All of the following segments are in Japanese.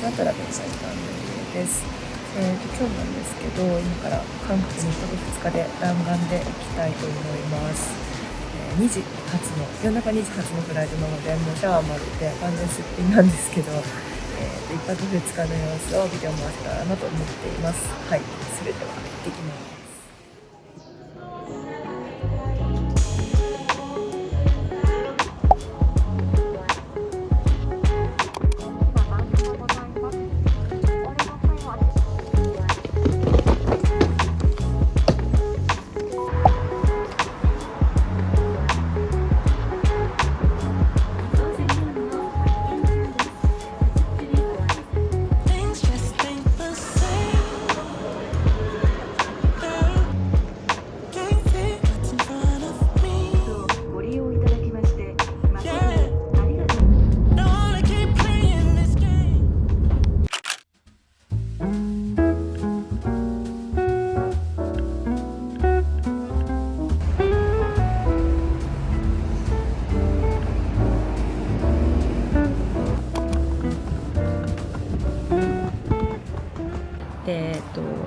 なトラベルサイトです。今日なんですけど、今から韓国に1泊2日で弾丸で行きたいと思います。2時発の夜中2時発のフライトなので、もうシャワーも浴びて完全すっぴんなんですけど、1泊2日の様子をビデオ回せたらなと思っています。はい、それでは行ってきます。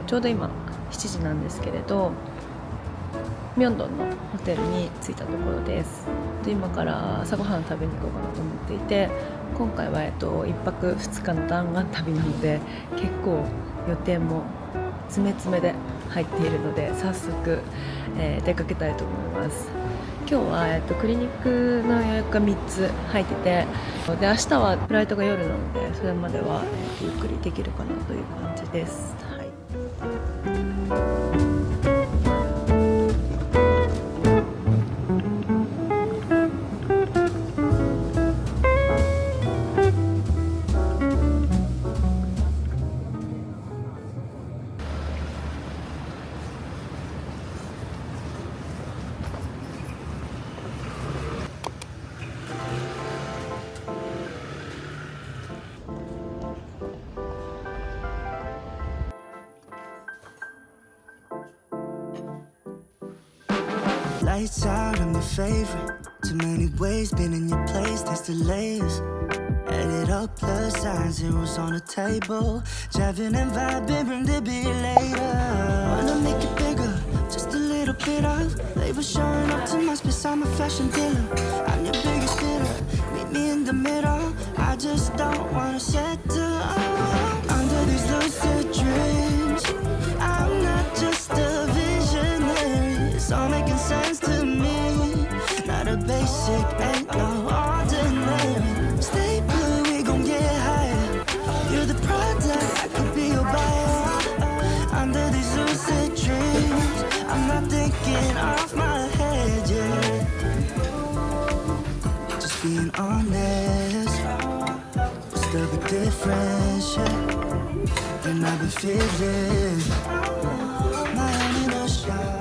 ちょうど今7時なんですけれど、ミョンドンのホテルに着いたところです。今から朝ごはん食べに行こうかなと思っていて、今回は1泊2日の弾丸旅なので、結構予定も詰め詰めで入っているので、早速、出かけたいと思います。今日は、クリニックの予約が3つ入ってて、で明日はフライトが夜なので、それまでは、ゆっくりできるかなという感じです。はい。Lights out, I'm your favorite. Too many ways, been in your place, taste the layers. Add it up, plus sign, zeros on the table. Driving and vibing, bring the bill later. Wanna make it bigger, just a little bit of flavor showing up to my space, I'm a fashion dealer. I'm your biggest bidder, meet me in the middle. I just don't wanna settle under these lucid dreams. I'm not just a visionary, it's all making sense to me. Not a basic, ain't no ordinary. Stay blue, we gon' get higher. You're the product, I could be your buyer. Under these lucid dreams, I'm not thinking off my head yet. Just being honest, what's the big difference, yeah? And I've been feeling my own inner shot.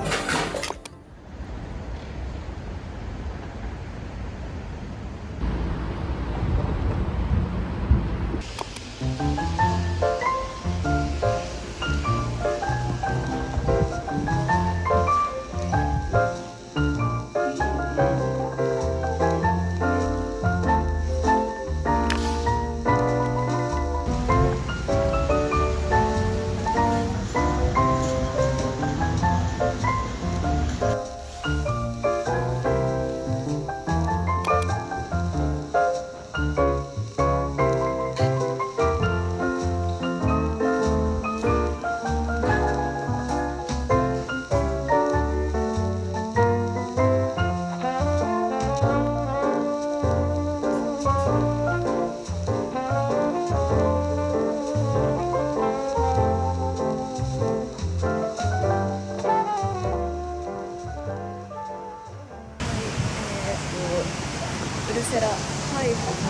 ウルセラハイフの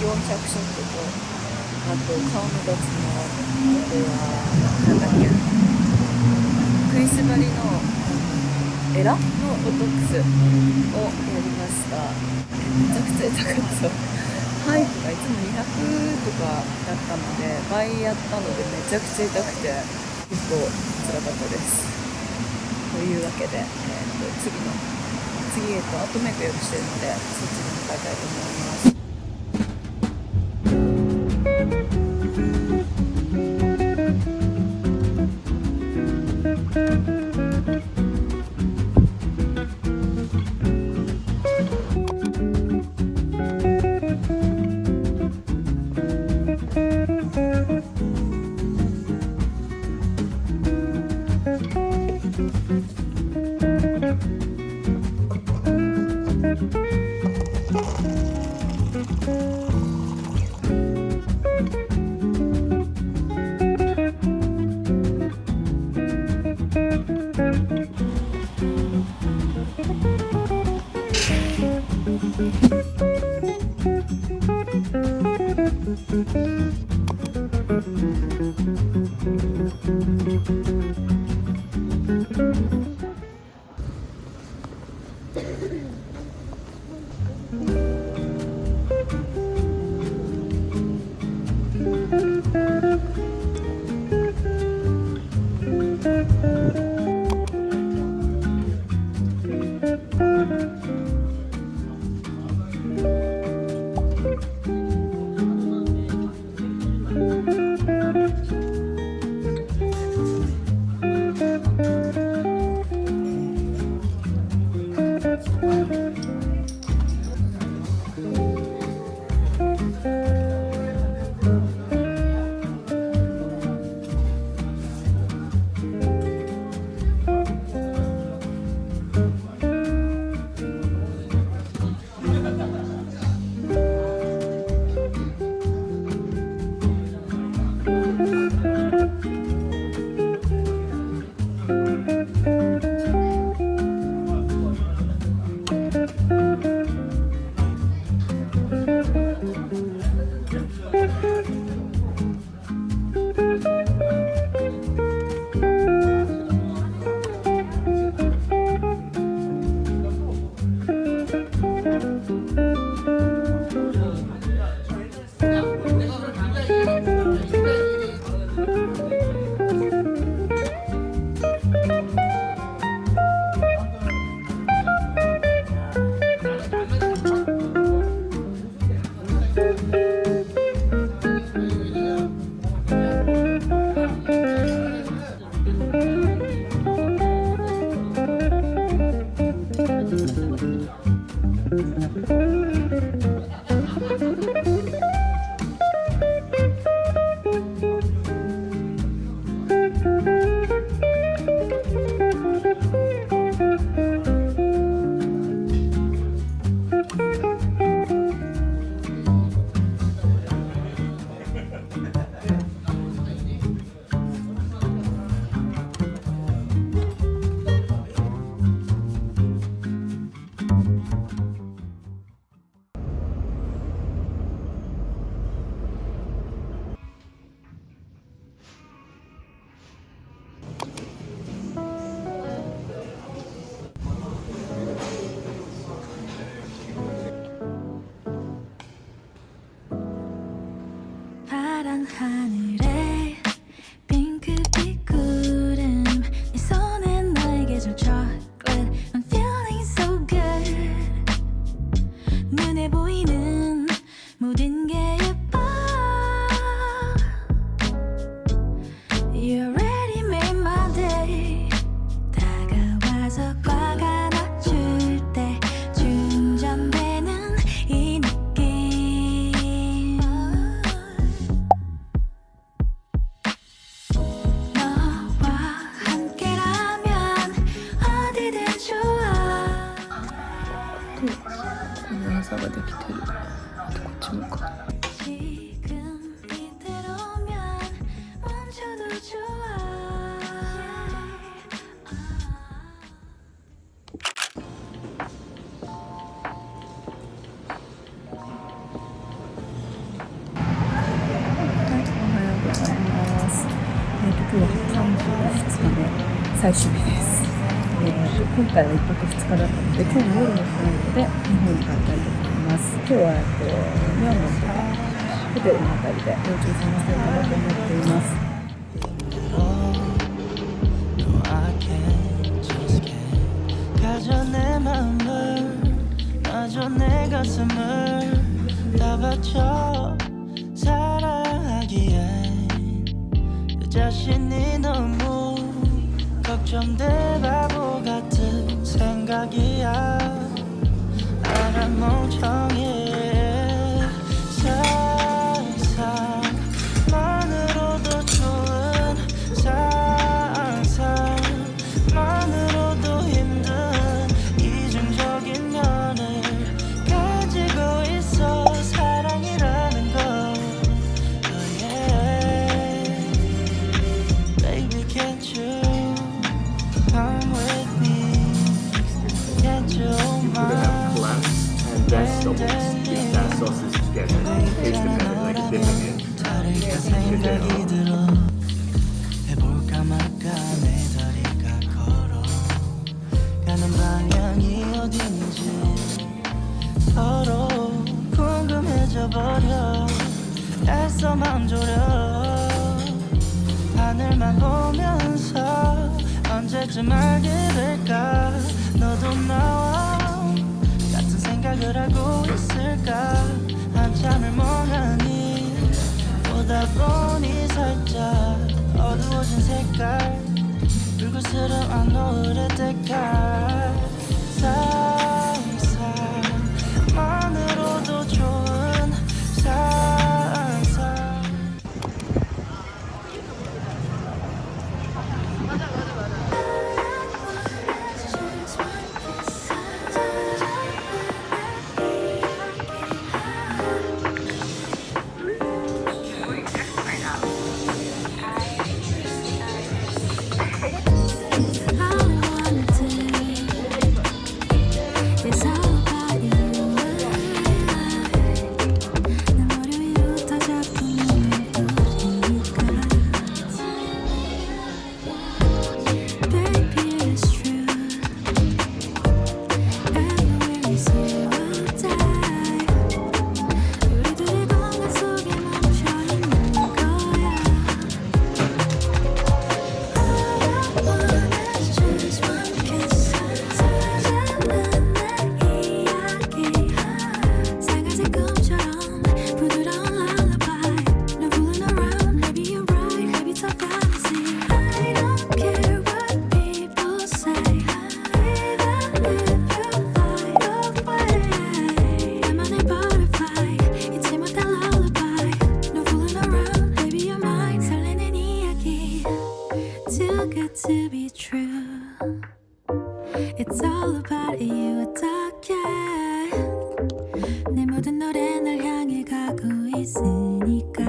400ショットと、あと顔の脱毛、あとはなんだっけ、クイスバリのエラのボトックスをやりました。めちゃくちゃ痛かった。ハイフがいつも200とかだったので倍やったのでめちゃくちゃ痛くて結構辛かったです。というわけで、次へとアートメイク用意してるのでそっちに向かいたいと思います。 파란 하늘에 핑크빛 구름 내 손에 나의 계절 chocolate I'm feeling so good 눈에 보이는 모든 게 예뻐 You already made my day 다가와서 꽉 안아줄 때 충전되는 이 느낌 너와 함께라면 어디든 좋아 この朝ができてる。こっちもか。 지금 이대로면 멈춰도 좋아おはようございます。今日は韓国2日目、最終日です。今回は1泊2日だったので、今日の夜のフライトで日本に帰りたいと思います。今日はミョンドンとかホテルのあたりで幼虫さんをしていこうと思っています。 No, I can't, just can't. 가져 내 마음을, 마저 내 가슴을 다 바쳐 사랑하기엔 그 자신이 너무 걱정돼 바보 같은 생각이야 알아 멍청해 상상만으로도 좋은 상상만으로도 힘든 이중적인 면을 가지고 있어 사랑이라는 거 oh yeah. Baby can't you come with me can't you mind and that's double that sausage together. Taste the kind of like a dip in it. 다를까 생각이 들어 해볼까 말까 내 다리가 걸어 가는 방향이 어딘지 서로 궁금해져 버려. 애써 맘 졸여 하늘만 보면서 언제쯤 알게 될까. 너도 나와 같은 생각을 하고 있을까. 한참을 멍하니 보다 보니 살짝 어두워진 색깔 불그스름한 노을의 때깔. 상상만으로도 좋은 상상. To be true, it's all about you. 어떡해 내 모든 노래 널 향해 가고 있으니까.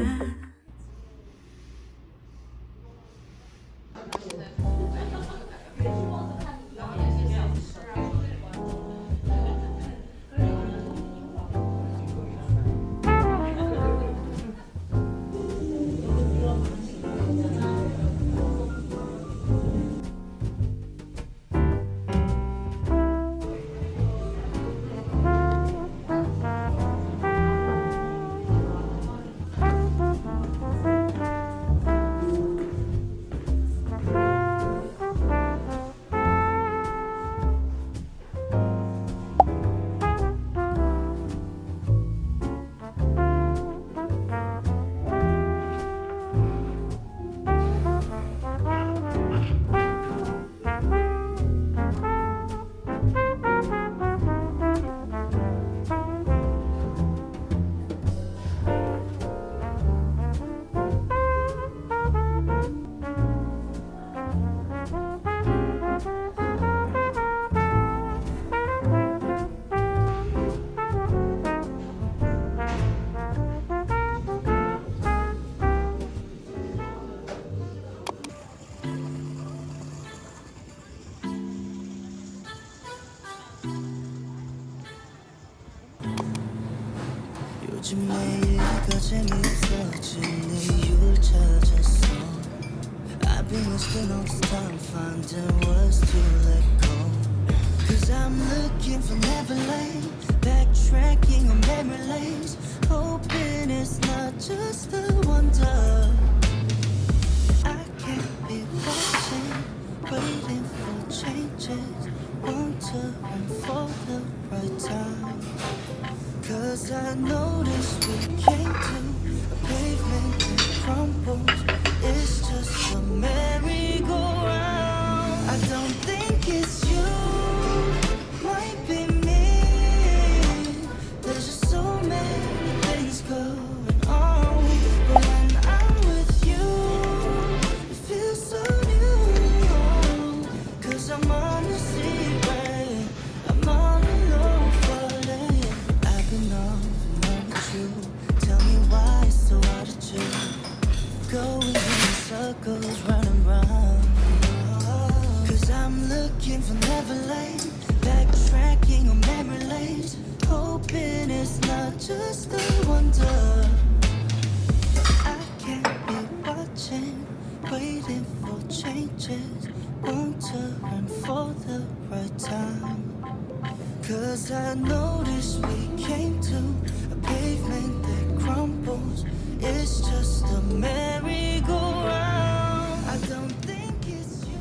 요즘 매일가 재미없어진 이유를 찾았어. I've been wasting all this time finding words to let go. Cause I'm looking for Neverland, backtracking on memory lanes, hoping it's not just a wonder. I can't be watching, waiting for changes, wondering for the right time. Cause I noticed we came to a pavement that crumbles. It's just a merry-go-round. I don't think it's you, might be me. There's just so many things going on. But when I'm with you, it feels so new. Cause I'm on the secret, I'm on a low falling. I've been off and on with you. Tell me why it's so hard to choose. Going in circles, running round. 'Cause I noticed we came to a pavement that crumbles. It's just a merry-go-round. I don't think it's you.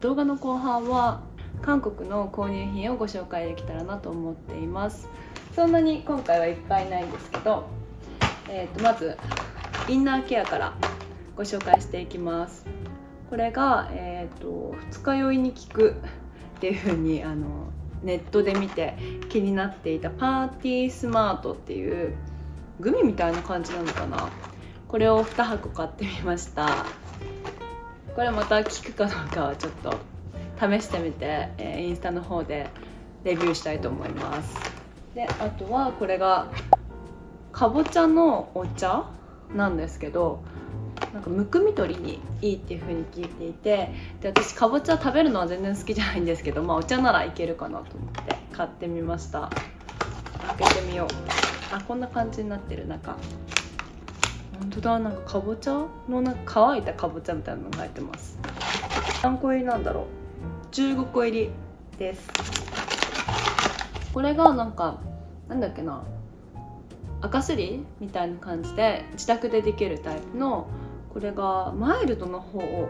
動画の後半は韓国の購入品をご紹介できたらなと思っています。そんなに今回はいっぱいないんですけど、まずインナーケアからご紹介していきます。これが、二日酔いに効くっていう風にネットで見て気になっていたパーティースマートっていうグミみたいな感じなのかな。これを2箱買ってみました。これまた効くかどうかはちょっと試してみて、インスタの方でレビューしたいと思います。で、あとはこれがかぼちゃのお茶なんですけど、なんかむくみ取りにいいっていう風に聞いていて、で私かぼちゃ食べるのは全然好きじゃないんですけど、お茶ならいけるかなと思って買ってみました。開けてみよう。こんな感じになってる。中本当だ、なんかかぼちゃのなんか乾いたかぼちゃみたいなのが入ってます。何個入りなんだろう。15個入りです。これがなんかなんだっけな、赤すりみたいな感じで自宅でできるタイプの、これがマイルドの方を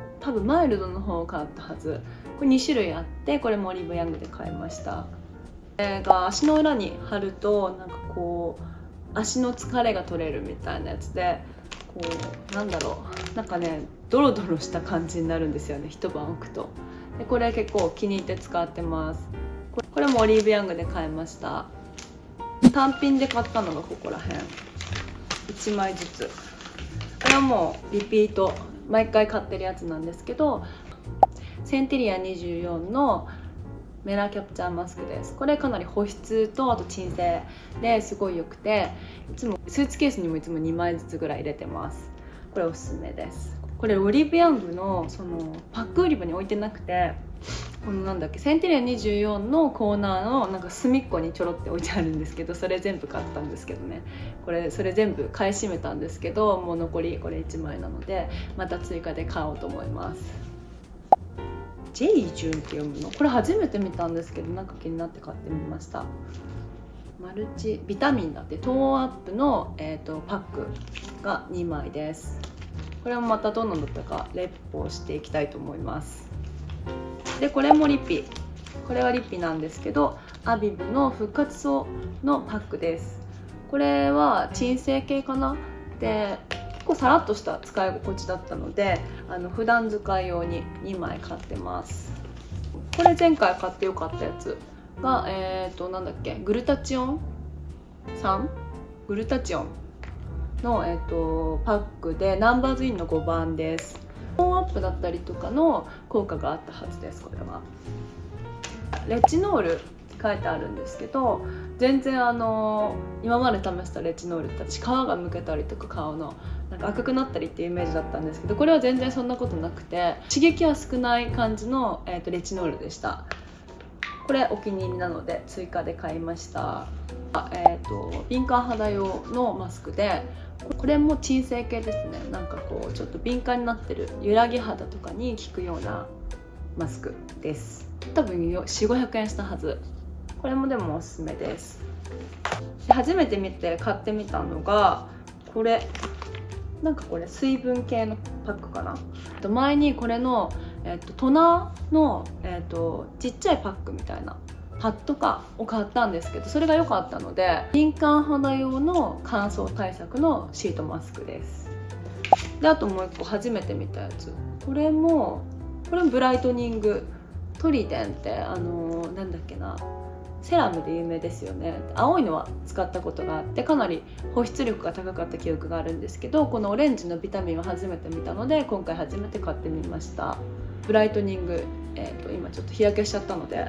買ったはず。これ2種類あって、これもオリーブヤングで買いました。これが足の裏に貼るとなんかこう足の疲れが取れるみたいなやつで、こうなんだろう、なんかねドロドロした感じになるんですよね、一晩置くと。でこれ結構気に入って使ってます。これもオリーブヤングで買いました。単品で買ったのがここら辺1枚ずつ。これはもうリピート毎回買ってるやつなんですけど、センテリア24のメラキャプチャーマスクです。これかなり保湿とあと鎮静ですごい良くて、いつもスーツケースにもいつも2枚ずつぐらい入れてます。これおすすめです。これオリーブヤングのそのパック売り場に置いてなくて、このなんだっけ、センテリア24のコーナーのなんか隅っこにちょろって置いてあるんですけど、それ全部買ったんですけどね、それ全部買い占めたんですけど、もう残りこれ1枚なのでまた追加で買おうと思います。ジェイジュンって読むの？これ初めて見たんですけど、なんか気になって買ってみました。マルチビタミンだって、トーンアップの、パックが2枚です。これもまたどんなのだったかレポをしていきたいと思います。でこれもリピ、これはリピなんですけど、アビブの復活草のパックです。これは鎮静系かな。で結構さらっとした使い心地だったので、普段使い用に2枚買ってます。これ前回買ってよかったやつがなんだっけ、グルタチオンの、パックでナンバーズインの5番です。トーンアップだったりとかの効果があったはずです。これはレチノールって書いてあるんですけど、全然今まで試したレチノールって私皮がむけたりとか顔のなんか赤くなったりっていうイメージだったんですけど、これは全然そんなことなくて刺激は少ない感じの、レチノールでした。これお気に入りなので追加で買いました。敏感肌用のマスクで、これも鎮静系ですね。なんかこうちょっと敏感になってる揺らぎ肌とかに効くようなマスクです。多分400-500円したはず。これもでもおすすめです。で初めて見て買ってみたのがこれ、なんかこれ水分系のパックかな。前にこれの、トナーの、ちっちゃいパックみたいなパッドかを買ったんですけど、それが良かったので敏感肌用の乾燥対策のシートマスクです。であともう一個初めて見たやつ、これもブライトニングトリデンってなんだっけな、セラムで有名ですよね。青いのは使ったことがあってかなり保湿力が高かった記憶があるんですけど、このオレンジのビタミンは初めて見たので今回初めて買ってみました。ブライトニング、今ちょっと日焼けしちゃったので、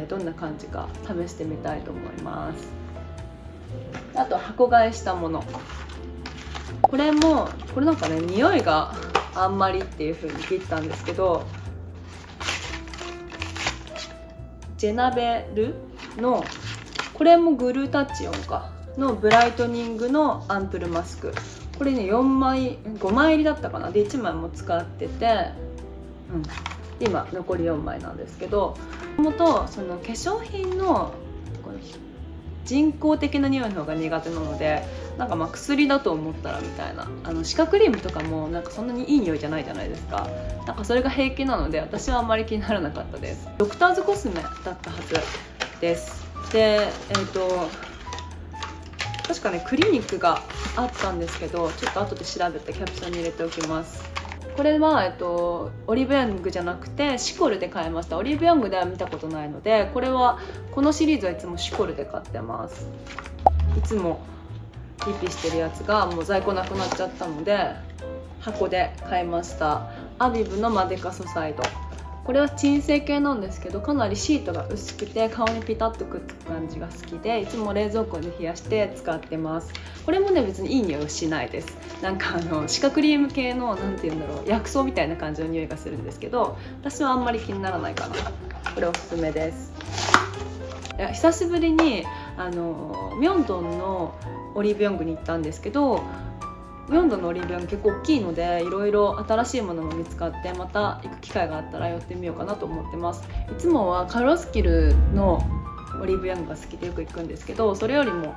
どんな感じか試してみたいと思います。あと箱買いしたもの、これなんかね匂いがあんまりっていう風に切ったんですけど、ジェナベルのこれもグルタチオンかのブライトニングのアンプルマスク、これね5枚入りだったかな。で1枚も使ってて、今残り4枚なんですけど、もともとその化粧品の人工的な匂いの方が苦手なので、なんか薬だと思ったらみたいな、歯科クリームとかもなんかそんなにいい匂いじゃないじゃないですか。なんかそれが平気なので私はあんまり気にならなかったです。ドクターズコスメだったはずです。で確かねクリニックがあったんですけど、ちょっと後で調べてキャプションに入れておきます。これは、オリーブヤングじゃなくてシコルで買いました。オリーブヤングでは見たことないので、このシリーズはいつもシコルで買ってます。いつもリピしてるやつがもう在庫なくなっちゃったので箱で買いました。アビブのマデカソサイド、これは鎮静系なんですけど、かなりシートが薄くて顔にピタッとくっつく感じが好きで、いつも冷蔵庫に冷やして使ってます。これもね別にいい匂いはしないです。なんか歯科クリーム系のなんていうんだろう、薬草みたいな感じの匂いがするんですけど、私はあんまり気にならないかな。これおすすめです。いや久しぶりにミョンドンのオリーブヤングに行ったんですけど、ミョンドンのオリーブヤング結構大きいのでいろいろ新しいものも見つかって、また行く機会があったら寄ってみようかなと思ってます。いつもはカロスキルのオリーブヤングが好きでよく行くんですけど、それよりも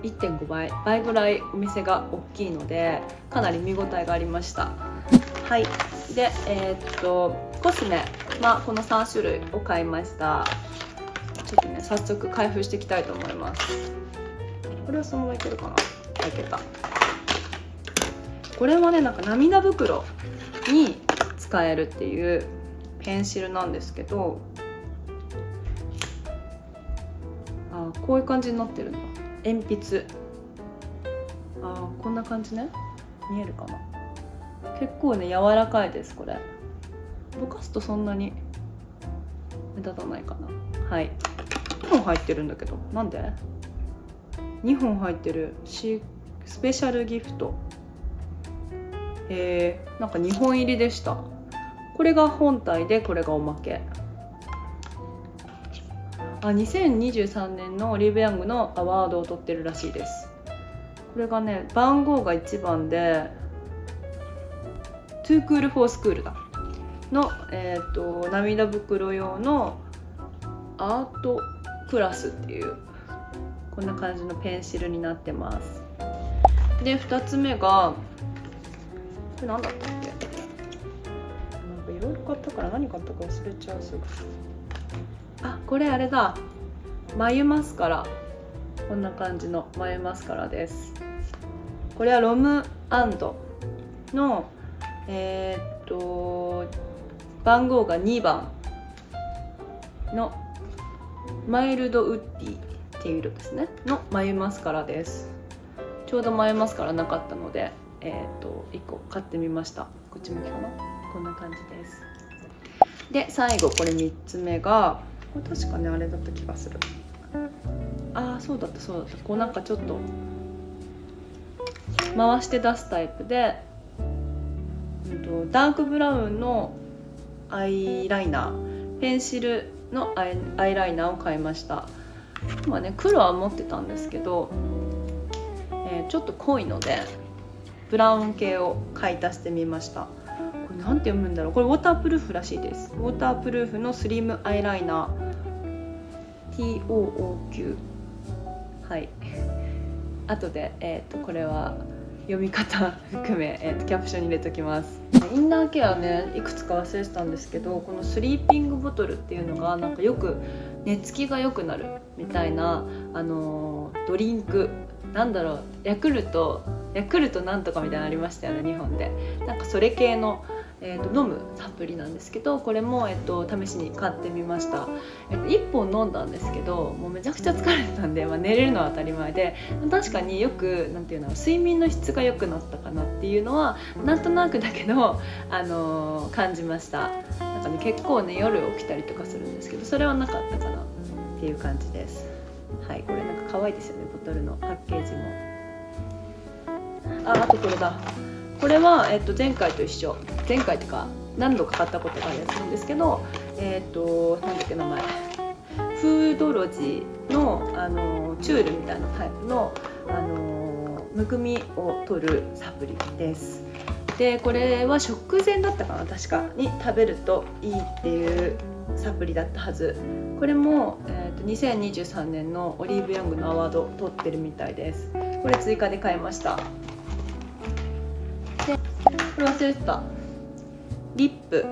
1.5 倍ぐらいお店が大きいのでかなり見応えがありました。はい。でコスメ、この3種類を買いました。ちょっとね早速開封していきたいと思います。これはそのままいけるかな。いけた。これはねなんか涙袋に使えるっていうペンシルなんですけど、こういう感じになってるんだ。鉛筆、こんな感じね。見えるかな。結構ね柔らかいです。これぼかすとそんなに目立たないかな。はい、2本入ってるんだけど、なんで2本入ってるスペシャルギフト、なんか2本入りでした。これが本体でこれがおまけ。2023年のオリーブヤングのアワードを取ってるらしいです。これがね番号が1番でToo Cool for School だの、涙袋用のアートクラスっていうこんな感じのペンシルになってます。で2つ目がこれ何だったっけ。なんかいろいろ買ったから何買ったか忘れちゃうすぐ。これあれだ、眉マスカラ。こんな感じの眉マスカラです。これはロムアンドの番号が2番のマイルドウッディっていう色ですねの眉マスカラです。ちょうど眉マスカラなかったので1個買ってみました。こっち向きかな。こんな感じです。で最後これ3つ目が、これ確かねあれだった気がする。そうだった。こうなんかちょっと回して出すタイプで、ダークブラウンのアイライナー、ペンシルのアイライナーを買いました。今ね黒は持ってたんですけど、ちょっと濃いのでブラウン系を買い足してみました。これなんて読むんだろう。これウォータープルーフらしいです。ウォータープルーフのスリムアイライナー TOOQ。 はい、後で、これは読み方含め、キャプションに入れときます。インナーケアねいくつか忘れてたんですけど、このスリーピングボトルっていうのがなんかよく寝つきが良くなるみたいな、ドリンクなんだろう、ヤクルトなんとかみたいなのありましたよね、日本で。なんかそれ系の、飲むサプリなんですけど、これも、試しに買ってみました。1本飲んだんですけど、もうめちゃくちゃ疲れてたんで、寝れるのは当たり前で、確かによくなんていうの睡眠の質が良くなったかなっていうのはなんとなくだけど、感じました。なんかね結構ね夜起きたりとかするんですけど、それはなかったかなっていう感じです。はい、これなんか可愛いですよね、ボトルのパッケージも。あとこれだ。これは、前回と一緒。前回っていうか何度か買ったことがあるやつなんですけど、なんだっけ名前、フードロジーの、チュールみたいなタイプの、むくみを取るサプリです。でこれは食前だったかな、確かに食べるといいっていうサプリだったはず。これも、2023年のオリーブヤングのアワード取ってるみたいです。これ追加で買いました。でこれ忘れてた、リップ、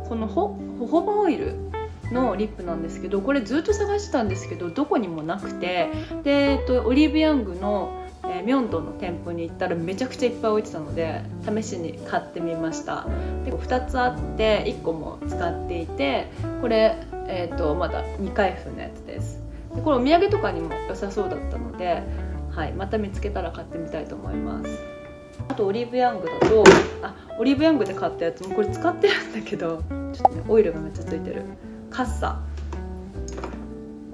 このホホバオイルのリップなんですけど、これずっと探してたんですけどどこにもなくて、で、オリーブヤングのミョンドンの店舗に行ったらめちゃくちゃいっぱい置いてたので試しに買ってみました。で2つあって1個も使っていて、これ、まだ未開封のやつです。でこれお土産とかにも良さそうだったので、はい、また見つけたら買ってみたいと思います。あとオリーブヤングだと、オリーブヤングで買ったやつもこれ使ってるんだけど、ちょっとねオイルがめっちゃついてるカッサ、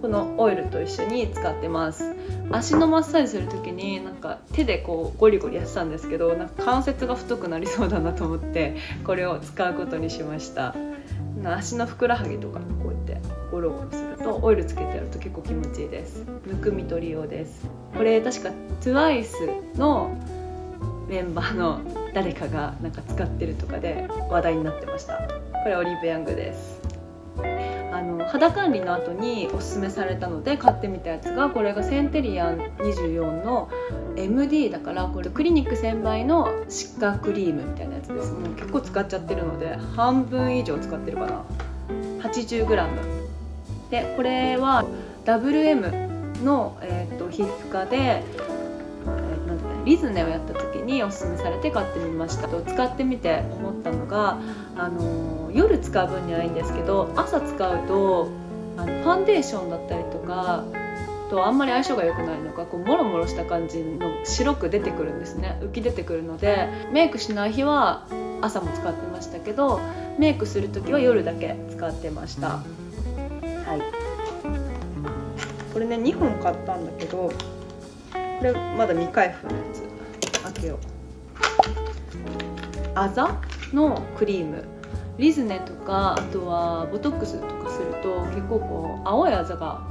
このオイルと一緒に使ってます。足のマッサージする時になんか手でこうゴリゴリやってたんですけど、なんか関節が太くなりそうだなと思ってこれを使うことにしました。足のふくらはぎとかこうやってゴロゴロするとオイルつけてやると結構気持ちいいです。むくみ取り用です。これ確か TWICE のメンバーの誰かがなんか使ってるとかで話題になってました。これオリーブヤングです。肌管理の後におすすめされたので買ってみたやつが、これがセンテリアン24の MD だから、これクリニック1000倍の歯科クリームみたいなやつです。もう結構使っちゃってるので半分以上使ってるかな。 80g で、これは WM の、皮膚科でリズネをやった時におすすめされて買ってみました。使ってみて思ったのが、夜使う分にはいいんですけど、朝使うとファンデーションだったりとかとあんまり相性が良くないのか、こうモロモロした感じの白く出てくるんですね、浮き出てくるので、メイクしない日は朝も使ってましたけど、メイクする時は夜だけ使ってました。はい、これね2本買ったんだけど、これまだ未開封のやつ開けよう。あざのクリーム、リズネとかあとはボトックスとかすると結構こう青いあざが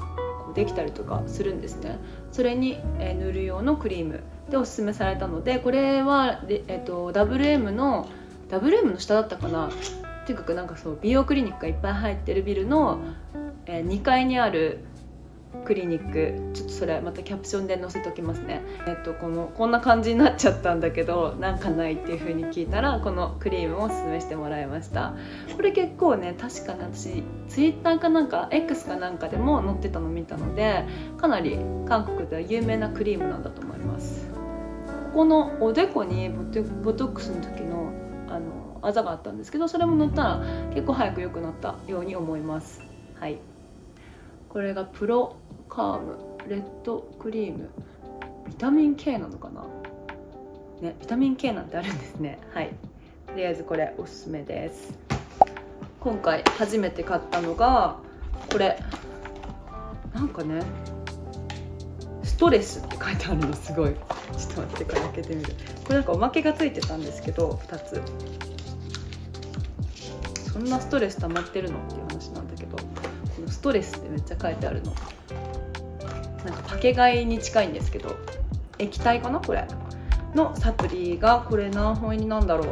できたりとかするんですね。それに塗る用のクリームでおすすめされたので、これは、WM の下だったかな。とにかくなんかそう美容クリニックがいっぱい入ってるビルの、2階にあるクリニック、ちょっとそれまたキャプションで載せときますね。こんな感じになっちゃったんだけどなんかないっていう風に聞いたら、このクリームをおすすめしてもらいました。これ結構ね、確かに私 Twitter かなんか X かなんかでも載ってたの見たので、かなり韓国では有名なクリームなんだと思います。ここのおでこにボトックスの時のあざがあったんですけど、それも塗ったら結構早く良くなったように思います。はい、これがプロカームレッドクリーム、ビタミン K なのかなね、ビタミン K なんてあるんですね。はい、とりあえずこれおすすめです。今回初めて買ったのがこれ、なんかねストレスって書いてあるのすごい。ちょっと待って、これ開けてみる。これなんかおまけがついてたんですけど、2つ。そんなストレス溜まってるのっていう話なんだけど、このストレスってめっちゃ書いてあるの。なんかパケ買いに近いんですけど、液体かなこれのサプリが、これ何本入りなんだろう、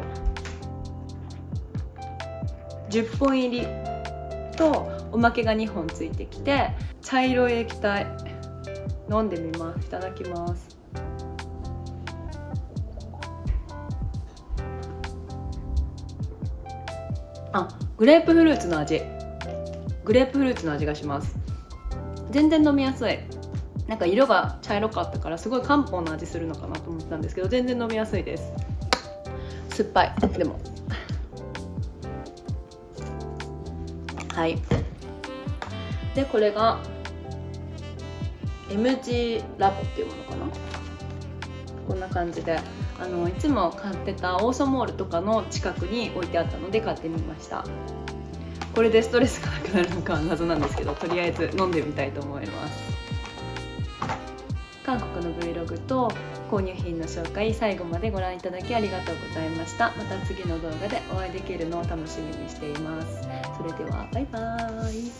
10本入りとおまけが2本ついてきて、茶色い液体飲んでみます。いただきます。あ、グレープフルーツの味がします。全然飲みやすい。なんか色が茶色かったからすごい漢方の味するのかなと思ったんですけど、全然飲みやすいです。酸っぱい。でもはい。でこれが MG ラボっていうものかな。こんな感じで、いつも買ってたオーソモールとかの近くに置いてあったので買ってみました。これでストレスがなくなるのかは謎なんですけど、とりあえず飲んでみたいと思います。韓国の Vlog と購入品の紹介、最後までご覧いただきありがとうございました。また次の動画でお会いできるのを楽しみにしています。それではバイバーイ。